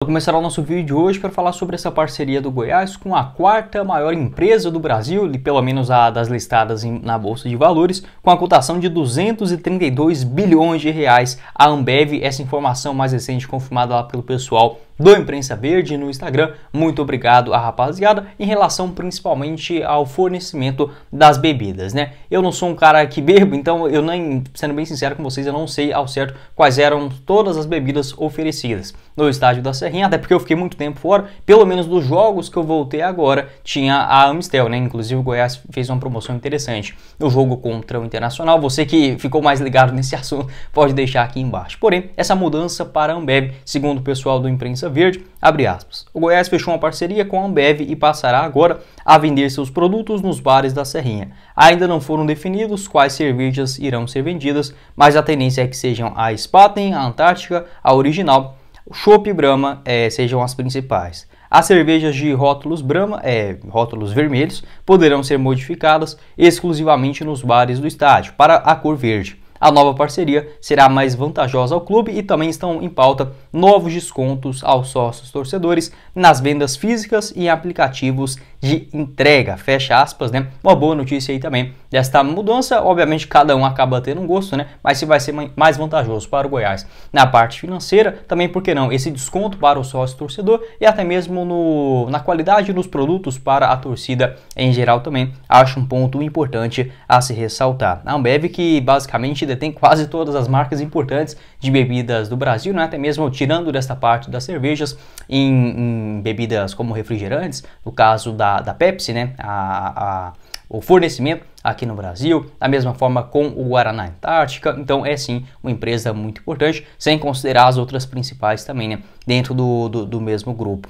Vou começar o nosso vídeo de hoje para falar sobre essa parceria do Goiás com a quarta maior empresa do Brasil, pelo menos a das listadas na Bolsa de Valores, com a cotação de 232 bilhões de reais. A Ambev, essa informação mais recente confirmada lá pelo pessoal do Imprensa Verde no Instagram. Muito obrigado a rapaziada, em relação principalmente ao fornecimento das bebidas, né? Eu não sou um cara que bebo, então eu nem, sendo bem sincero com vocês, eu não sei ao certo quais eram todas as bebidas oferecidas no estádio da Serrinha, até porque eu fiquei muito tempo fora. Pelo menos dos jogos que eu voltei agora, tinha a Amistel, né? Inclusive o Goiás fez uma promoção interessante no jogo contra o Internacional. Você que ficou mais ligado nesse assunto, pode deixar aqui embaixo. Porém, essa mudança para a Ambev, segundo o pessoal do Imprensa Verde, abre aspas, o Goiás fechou uma parceria com a Ambev e passará agora a vender seus produtos nos bares da Serrinha. Ainda não foram definidos quais cervejas irão ser vendidas, mas a tendência é que sejam a Spaten, a Antártica, a Original, o Chopp e Brahma sejam as principais. As cervejas de rótulos Brahma, rótulos vermelhos, poderão ser modificadas exclusivamente nos bares do estádio para a cor verde. A nova parceria será mais vantajosa ao clube e também estão em pauta novos descontos aos sócios torcedores nas vendas físicas e em aplicativos de entrega. Fecha aspas, né? Uma boa notícia aí também desta mudança. Obviamente cada um acaba tendo um gosto, né? Mas se vai ser mais vantajoso para o Goiás na parte financeira, também por que não? Esse desconto para o sócio torcedor e até mesmo na qualidade dos produtos para a torcida em geral também. Acho um ponto importante a se ressaltar. A Ambev, que basicamente detém quase todas as marcas importantes de bebidas do Brasil, né? Até mesmo tirando desta parte das cervejas, em bebidas como refrigerantes, no caso da Pepsi, né? O fornecimento aqui no Brasil, da mesma forma com o Guaraná Antártica. Então é sim uma empresa muito importante, sem considerar as outras principais também, né? Dentro do mesmo grupo.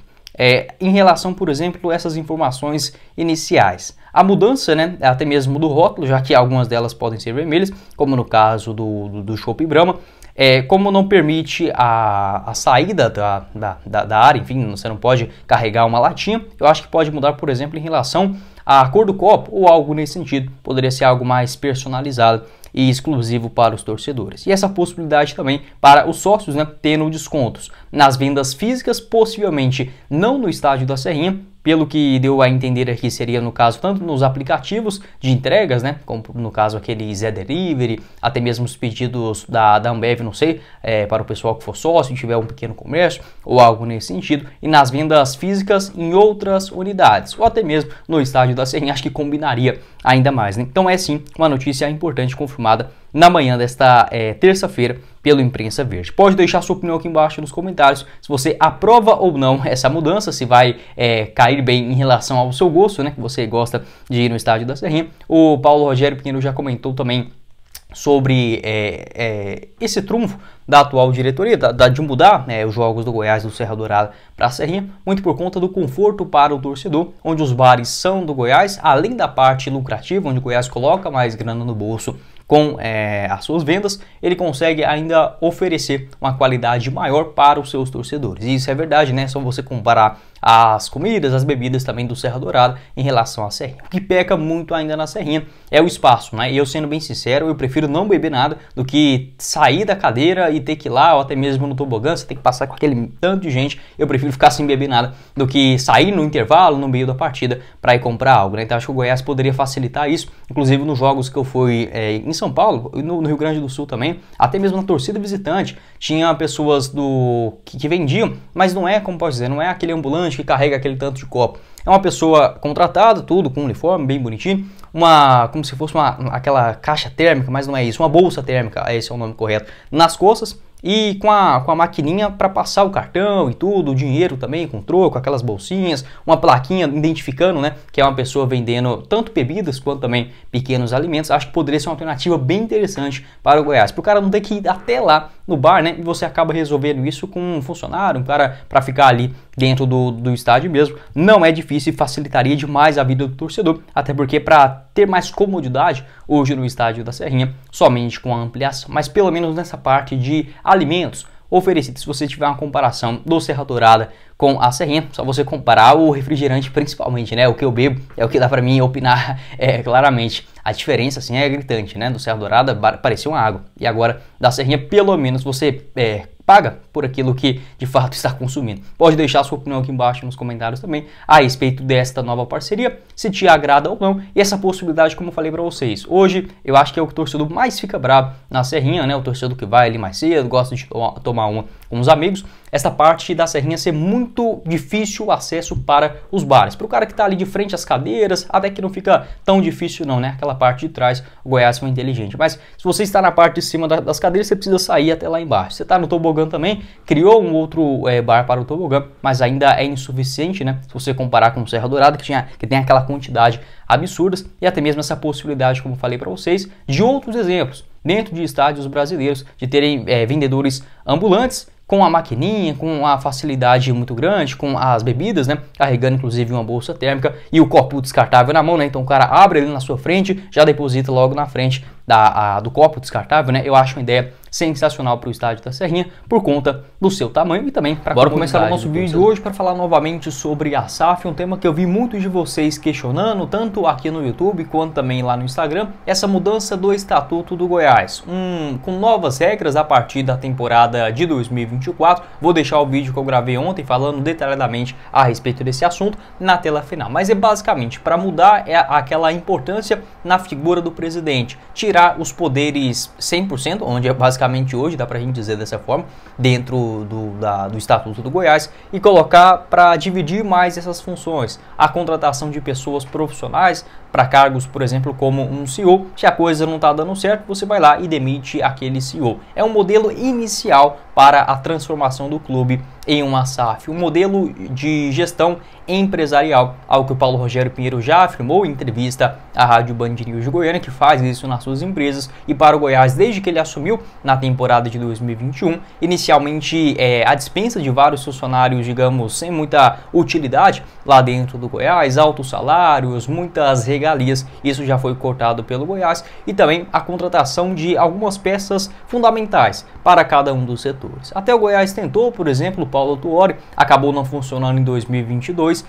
Em relação, por exemplo, a essas informações iniciais, a mudança, né, até mesmo do rótulo, já que algumas delas podem ser vermelhas, como no caso do Chopp Brahma, como não permite a saída da área, enfim, você não pode carregar uma latinha, eu acho que pode mudar, por exemplo, em relação à cor do copo ou algo nesse sentido. Poderia ser algo mais personalizado e exclusivo para os torcedores. E essa possibilidade também para os sócios, né, tendo descontos nas vendas físicas, possivelmente não no estádio da Serrinha, pelo que deu a entender aqui seria no caso tanto nos aplicativos de entregas, né, como no caso aquele Zé Delivery, até mesmo os pedidos da Ambev, não sei, para o pessoal que for sócio, tiver um pequeno comércio ou algo nesse sentido, e nas vendas físicas em outras unidades, ou até mesmo no estádio da Serrinha, acho que combinaria ainda mais, né? Então é sim uma notícia importante confirmada na manhã desta terça-feira pelo Imprensa Verde. Pode deixar sua opinião aqui embaixo nos comentários se você aprova ou não essa mudança, se vai cair bem em relação ao seu gosto, né? Que você gosta de ir no estádio da Serrinha. O Paulo Rogério Pinheiro já comentou também sobre esse trunfo da atual diretoria, de mudar os jogos do Goiás do Serra Dourada para a Serrinha, muito por conta do conforto para o torcedor, onde os bares são do Goiás, além da parte lucrativa, onde o Goiás coloca mais grana no bolso com as suas vendas, ele consegue ainda oferecer uma qualidade maior para os seus torcedores. E isso é verdade, né? É só você comparar as comidas, as bebidas também do Serra Dourada em relação à Serrinha. O que peca muito ainda na Serrinha é o espaço, né? E eu, sendo bem sincero, eu prefiro não beber nada do que sair da cadeira e ter que ir lá, ou até mesmo no tobogã, você tem que passar com aquele tanto de gente. Eu prefiro ficar sem beber nada do que sair no intervalo, no meio da partida, para ir comprar algo, né? Então acho que o Goiás poderia facilitar isso, inclusive nos jogos que eu fui em São Paulo, no Rio Grande do Sul também, até mesmo na torcida visitante, tinha pessoas que vendiam, mas não é, como pode dizer, não é aquele ambulante que carrega aquele tanto de copo. É uma pessoa contratada, tudo com uniforme, bem bonitinho, como se fosse aquela caixa térmica, mas não é isso, uma bolsa térmica, esse é o nome correto, nas costas, e com a maquininha para passar o cartão e tudo, o dinheiro também, com troco, aquelas bolsinhas, uma plaquinha identificando, né, que é uma pessoa vendendo tanto bebidas quanto também pequenos alimentos. Acho que poderia ser uma alternativa bem interessante para o Goiás, para o cara não ter que ir até lá no bar, né, e você acaba resolvendo isso com um funcionário, um cara para ficar ali dentro do estádio mesmo. Não é difícil e facilitaria demais a vida do torcedor, até porque para ter mais comodidade hoje no estádio da Serrinha, somente com a ampliação, mas pelo menos nessa parte de alimentos oferecidos, se você tiver uma comparação do Serra Dourada com a Serrinha, só você comparar o refrigerante principalmente, né? O que eu bebo é o que dá para mim opinar claramente. A diferença assim é gritante, né? Do Serra Dourada parecia uma água, e agora da Serrinha pelo menos você paga por aquilo que de fato está consumindo. Pode deixar sua opinião aqui embaixo nos comentários também a respeito desta nova parceria, se te agrada ou não, e essa possibilidade, como eu falei para vocês. Hoje eu acho que é o que o torcedor mais fica bravo na Serrinha, né? O torcedor que vai ali mais cedo, gosta de tomar uma com os amigos. Essa parte da Serrinha ser muito difícil o acesso para os bares. Para o cara que está ali de frente às cadeiras, até que não fica tão difícil não, né? Aquela parte de trás, o Goiás foi inteligente. Mas se você está na parte de cima das cadeiras, você precisa sair até lá embaixo. Você está no tobogã também, criou um outro bar para o tobogã, mas ainda é insuficiente, né? Se você comparar com o Serra Dourada, que tem aquela quantidade absurdas, e até mesmo essa possibilidade, como falei para vocês, de outros exemplos dentro de estádios brasileiros, de terem vendedores ambulantes, com a maquininha, com a facilidade muito grande, com as bebidas, né, carregando inclusive uma bolsa térmica e o copo descartável na mão, né, então o cara abre ele na sua frente, já deposita logo na frente do copo descartável, né. Eu acho uma ideia sensacional para o estádio da Serrinha, por conta do seu tamanho e também para Bora começar o nosso vídeo de hoje para falar novamente sobre a SAF, um tema que eu vi muitos de vocês questionando, tanto aqui no YouTube quanto também lá no Instagram, essa mudança do Estatuto do Goiás, com novas regras a partir da temporada de 2024, vou deixar o vídeo que eu gravei ontem falando detalhadamente a respeito desse assunto na tela final, mas é basicamente para mudar aquela importância na figura do presidente, tirar os poderes 100%, onde é basicamente hoje, dá pra gente dizer dessa forma, dentro do Estatuto do Goiás, e colocar para dividir mais essas funções, a contratação de pessoas profissionais para cargos, por exemplo, como um CEO. Se a coisa não está dando certo, você vai lá e demite aquele CEO. É um modelo inicial para a transformação do clube em uma SAF, um modelo de gestão empresarial, algo que o Paulo Rogério Pinheiro já afirmou em entrevista à Rádio Band News de Goiânia, que faz isso nas suas empresas, e para o Goiás, desde que ele assumiu na temporada de 2021, inicialmente a dispensa de vários funcionários, digamos, sem muita utilidade lá dentro do Goiás, altos salários, muitas regalias, isso já foi cortado pelo Goiás, e também a contratação de algumas peças fundamentais para cada um dos setores. Até o Goiás tentou, por exemplo, o Paulo Tuori, acabou não funcionando em 2022,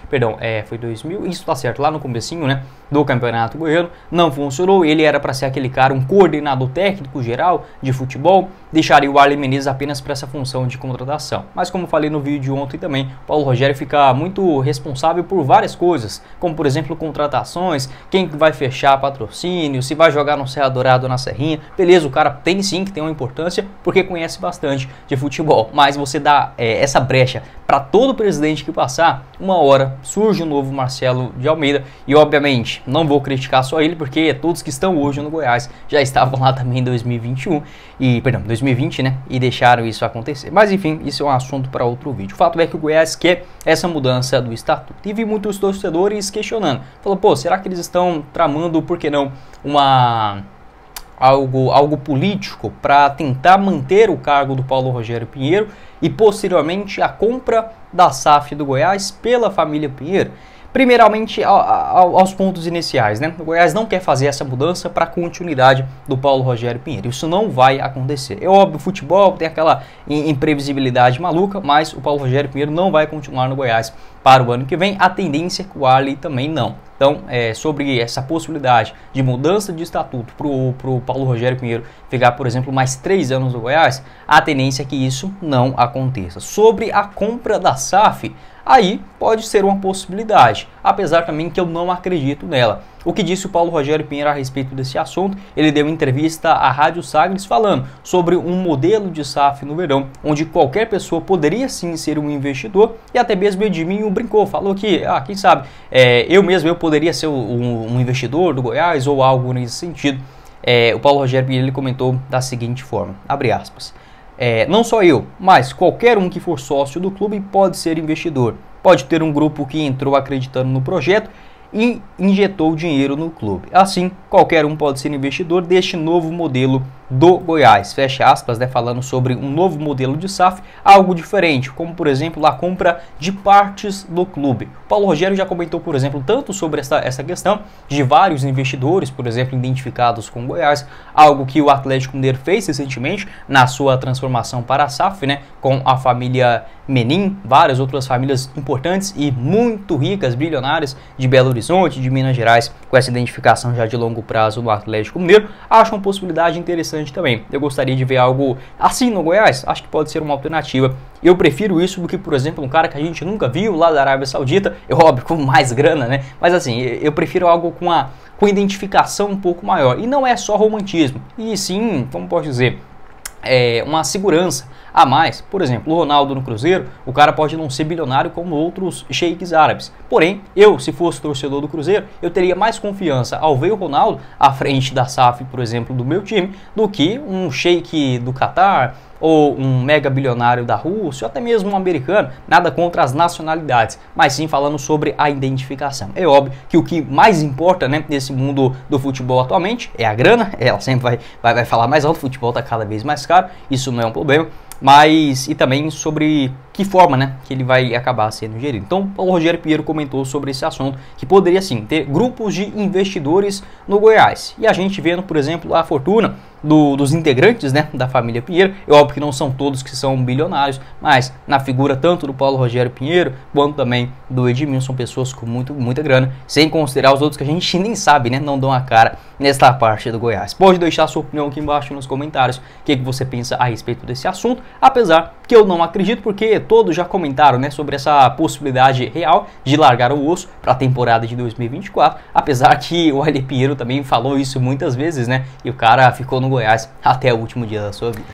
foi 2000, isso tá certo, lá no comecinho, né, do Campeonato Goiano, não funcionou, ele era para ser aquele cara, um coordenador técnico geral de futebol, deixaria o Arlen Menezes apenas para essa função de contratação. Mas como falei no vídeo de ontem também, Paulo Rogério fica muito responsável por várias coisas, como por exemplo contratações, quem vai fechar patrocínio, se vai jogar no Serra Dourada ou na Serrinha, beleza, o cara tem sim que tem uma importância, porque conhece bastante de futebol, mas você dá essa brecha para todo presidente que passar, uma hora surge um novo Marcelo de Almeida, e obviamente não vou criticar só ele, porque todos que estão hoje no Goiás já estavam lá também em 2021, 2020, né, e deixaram isso acontecer. Mas enfim, isso é um assunto para outro vídeo. O fato é que o Goiás quer essa mudança do estatuto. E vi muitos torcedores questionando. Falou, pô, será que eles estão tramando, por que não, algo político para tentar manter o cargo do Paulo Rogério Pinheiro e posteriormente a compra da SAF do Goiás pela família Pinheiro? Primeiramente, aos pontos iniciais, né? O Goiás não quer fazer essa mudança para a continuidade do Paulo Rogério Pinheiro. Isso não vai acontecer. É óbvio, o futebol tem aquela imprevisibilidade maluca, mas o Paulo Rogério Pinheiro não vai continuar no Goiás para o ano que vem. A tendência é que o Arlen também não. Então, sobre essa possibilidade de mudança de estatuto para o Paulo Rogério Pinheiro ficar, por exemplo, mais 3 anos no Goiás, a tendência é que isso não aconteça. Sobre a compra da SAF, aí pode ser uma possibilidade, apesar também que eu não acredito nela. O que disse o Paulo Rogério Pinheiro a respeito desse assunto? Ele deu entrevista à Rádio Sagres falando sobre um modelo de SAF no verão, onde qualquer pessoa poderia sim ser um investidor, e até mesmo Edminho brincou, falou que, quem sabe, eu poderia ser um investidor do Goiás ou algo nesse sentido. O Paulo Rogério Pinheiro ele comentou da seguinte forma, abre aspas, não só eu, mas qualquer um que for sócio do clube pode ser investidor. Pode ter um grupo que entrou acreditando no projeto e injetou dinheiro no clube. Assim, qualquer um pode ser investidor deste novo modelo do Goiás, fecha aspas, né, falando sobre um novo modelo de SAF, algo diferente, como por exemplo a compra de partes do clube. O Paulo Rogério já comentou, por exemplo, tanto sobre essa questão de vários investidores, por exemplo, identificados com o Goiás, algo que o Atlético Mineiro fez recentemente na sua transformação para a SAF, né, com a família Menin, várias outras famílias importantes e muito ricas, bilionárias de Belo Horizonte, de Minas Gerais, com essa identificação já de longo prazo no Atlético Mineiro. Acho uma possibilidade interessante interessante também. Eu gostaria de ver algo assim no Goiás, acho que pode ser uma alternativa. Eu prefiro isso do que, por exemplo, um cara que a gente nunca viu lá da Arábia Saudita, é óbvio, com mais grana, né? Mas assim, eu prefiro algo com identificação um pouco maior. E não é só romantismo, e sim, como posso dizer, uma segurança a mais. Por exemplo, o Ronaldo no Cruzeiro, o cara pode não ser bilionário como outros sheiks árabes. Porém, eu, se fosse torcedor do Cruzeiro, eu teria mais confiança ao ver o Ronaldo à frente da SAF, por exemplo, do meu time, do que um sheik do Catar, ou um mega bilionário da Rússia, ou até mesmo um americano. Nada contra as nacionalidades, mas sim falando sobre a identificação. É óbvio que o que mais importa, né, nesse mundo do futebol atualmente é a grana. Ela sempre vai falar mais alto, o futebol está cada vez mais caro, isso não é um problema. Mas, e também sobre que forma, né, que ele vai acabar sendo gerido. Então, o Rogério Pinheiro comentou sobre esse assunto, que poderia sim ter grupos de investidores no Goiás. E a gente vendo, por exemplo, a fortuna dos integrantes, né, da família Pinheiro. É óbvio que não são todos que são bilionários, mas na figura tanto do Paulo Rogério Pinheiro quanto também do Edmilson, são pessoas com muita grana, sem considerar os outros que a gente nem sabe, né, não dão a cara nesta parte do Goiás. Pode deixar sua opinião aqui embaixo nos comentários, o que você pensa a respeito desse assunto, apesar que eu não acredito, porque todos já comentaram, né, sobre essa possibilidade real de largar o osso para a temporada de 2024, apesar que o Willian Pinheiro também falou isso muitas vezes, né, e o cara ficou no Goiás até o último dia da sua vida.